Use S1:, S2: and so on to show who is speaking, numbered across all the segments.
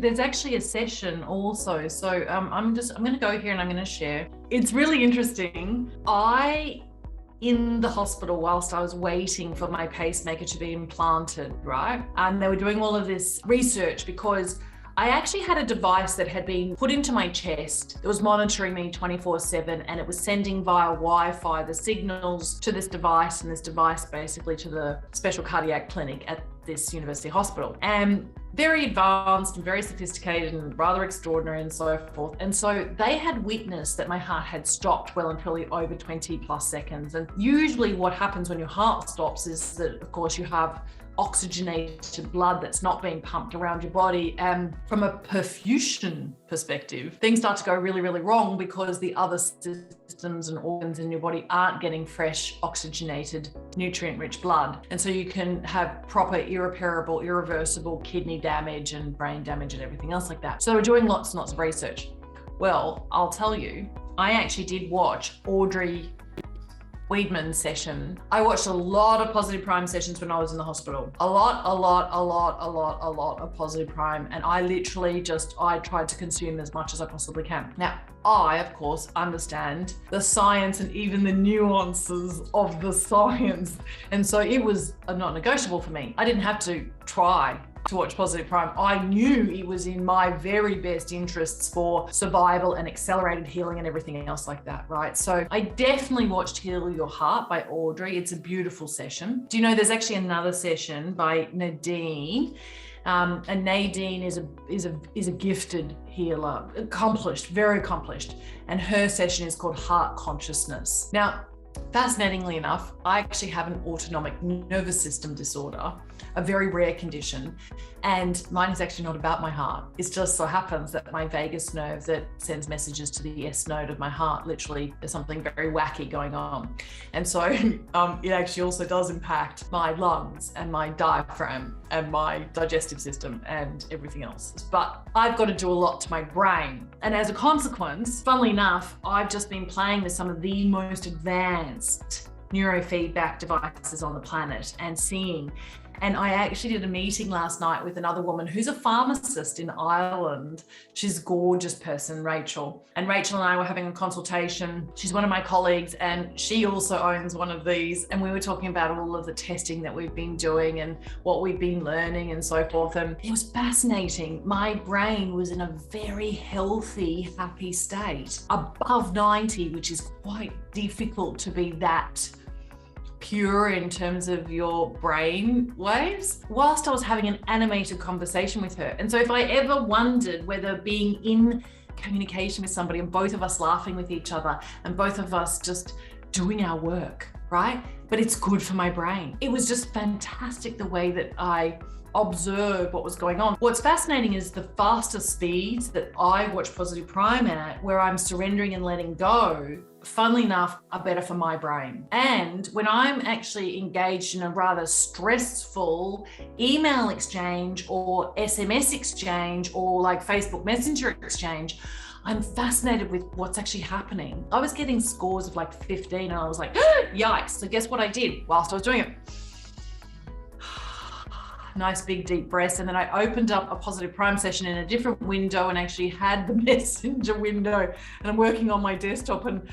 S1: there's actually a session also. So I'm going to go here and I'm going to share. It's really interesting. In the hospital, whilst I was waiting for my pacemaker to be implanted, right? And they were doing all of this research because I actually had a device that had been put into my chest that was monitoring me 24/7, and it was sending via Wi-Fi the signals to this device, and this device basically to the special cardiac clinic at this university hospital. And very advanced and very sophisticated and rather extraordinary and so forth. And so they had witnessed that my heart had stopped well and truly over 20 plus seconds. And usually what happens when your heart stops is that, of course, you have oxygenated blood that's not being pumped around your body. And from a perfusion perspective, things start to go really, really wrong because the other systems and organs in your body aren't getting fresh, oxygenated, nutrient-rich blood. And so you can have proper, irreparable, irreversible kidney damage and brain damage and everything else like that. So we're doing lots and lots of research. Well, I'll tell you, I actually did watch Audrey Weidman's session. I watched a lot of Positive Prime sessions when I was in the hospital. A lot of Positive Prime. And I tried to consume as much as I possibly can. Now, I, of course, understand the science and even the nuances of the science. And so it was not negotiable for me. I didn't have to try to watch Positive Prime. I knew it was in my very best interests for survival and accelerated healing and everything else like that, right? So I definitely watched Heal Your Heart by Audrey. It's a beautiful session. Do you know there's actually another session by Nadine? And Nadine is a gifted healer, very accomplished. And her session is called Heart Consciousness. Now, fascinatingly enough, I actually have an autonomic nervous system disorder, a very rare condition. And mine is actually not about my heart. It just so happens that my vagus nerve that sends messages to the S node of my heart, literally there's something very wacky going on. And so it actually also does impact my lungs and my diaphragm and my digestive system and everything else. But I've got to do a lot to my brain. And as a consequence, funnily enough, I've just been playing with some of the most advanced neurofeedback devices on the planet and seeing. And I actually did a meeting last night with another woman who's a pharmacist in Ireland. She's a gorgeous person, Rachel. And Rachel and I were having a consultation. She's one of my colleagues and she also owns one of these. And we were talking about all of the testing that we've been doing and what we've been learning and so forth. And it was fascinating. My brain was in a very healthy, happy state, above 90, which is quite difficult to be that pure in terms of your brain waves, whilst I was having an animated conversation with her. And so if I ever wondered whether being in communication with somebody and both of us laughing with each other and both of us just doing our work, right? But it's good for my brain. It was just fantastic the way that I observed what was going on. What's fascinating is the faster speeds that I watch Positive Prime at, where I'm surrendering and letting go, funnily enough, are better for my brain. And when I'm actually engaged in a rather stressful email exchange or SMS exchange or like Facebook Messenger exchange, I'm fascinated with what's actually happening. I was getting scores of like 15 and I was like, yikes. So guess what I did whilst I was doing it? Nice big deep breaths. And then I opened up a Positive Prime session in a different window and actually had the messenger window, and I'm working on my desktop. And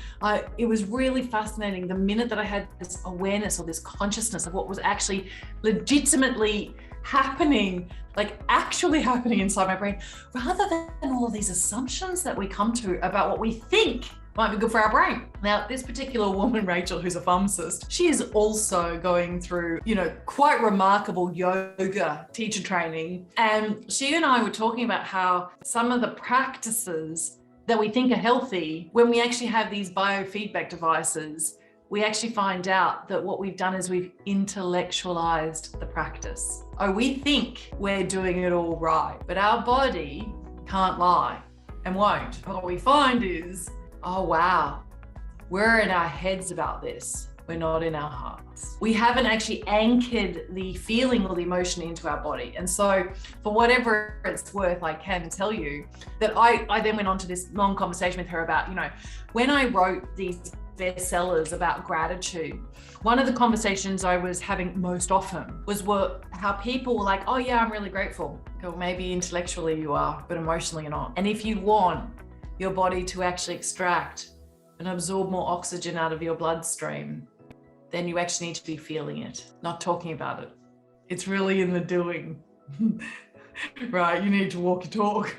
S1: it was really fascinating. The minute that I had this awareness or this consciousness of what was actually legitimately happening, like actually happening inside my brain, rather than all of these assumptions that we come to about what we think might be good for our brain. Now, this particular woman, Rachel, who's a pharmacist, she is also going through, quite remarkable yoga teacher training. And she and I were talking about how some of the practices that we think are healthy, when we actually have these biofeedback devices, we actually find out that what we've done is we've intellectualized the practice. Oh, we think we're doing it all right, but our body can't lie and won't. What we find is, oh, wow, we're in our heads about this. We're not in our hearts. We haven't actually anchored the feeling or the emotion into our body. And so for whatever it's worth, I can tell you that I then went on to this long conversation with her about, when I wrote these bestsellers about gratitude. One of the conversations I was having most often was how people were like, oh yeah, I'm really grateful. Well, maybe intellectually you are, but emotionally you're not. And if you want your body to actually extract and absorb more oxygen out of your bloodstream, then you actually need to be feeling it, not talking about it. It's really in the doing, right? You need to walk your talk.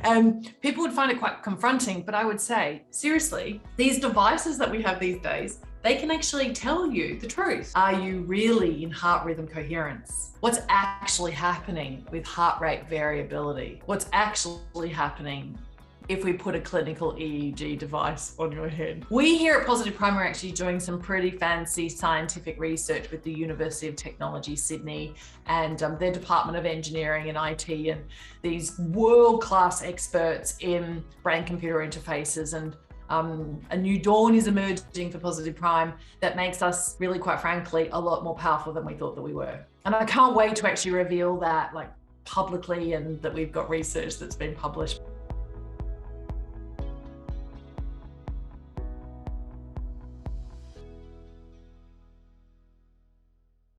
S1: And people would find it quite confronting, but I would say, seriously, these devices that we have these days, they can actually tell you the truth. Are you really in heart rhythm coherence? What's actually happening with heart rate variability? What's actually happening if we put a clinical EEG device on your head? We here at Positive Prime are actually doing some pretty fancy scientific research with the University of Technology, Sydney, and their Department of Engineering and IT, and these world-class experts in brain-computer interfaces. And a new dawn is emerging for Positive Prime that makes us really, quite frankly, a lot more powerful than we thought that we were. And I can't wait to actually reveal that, like, publicly, and that we've got research that's been published.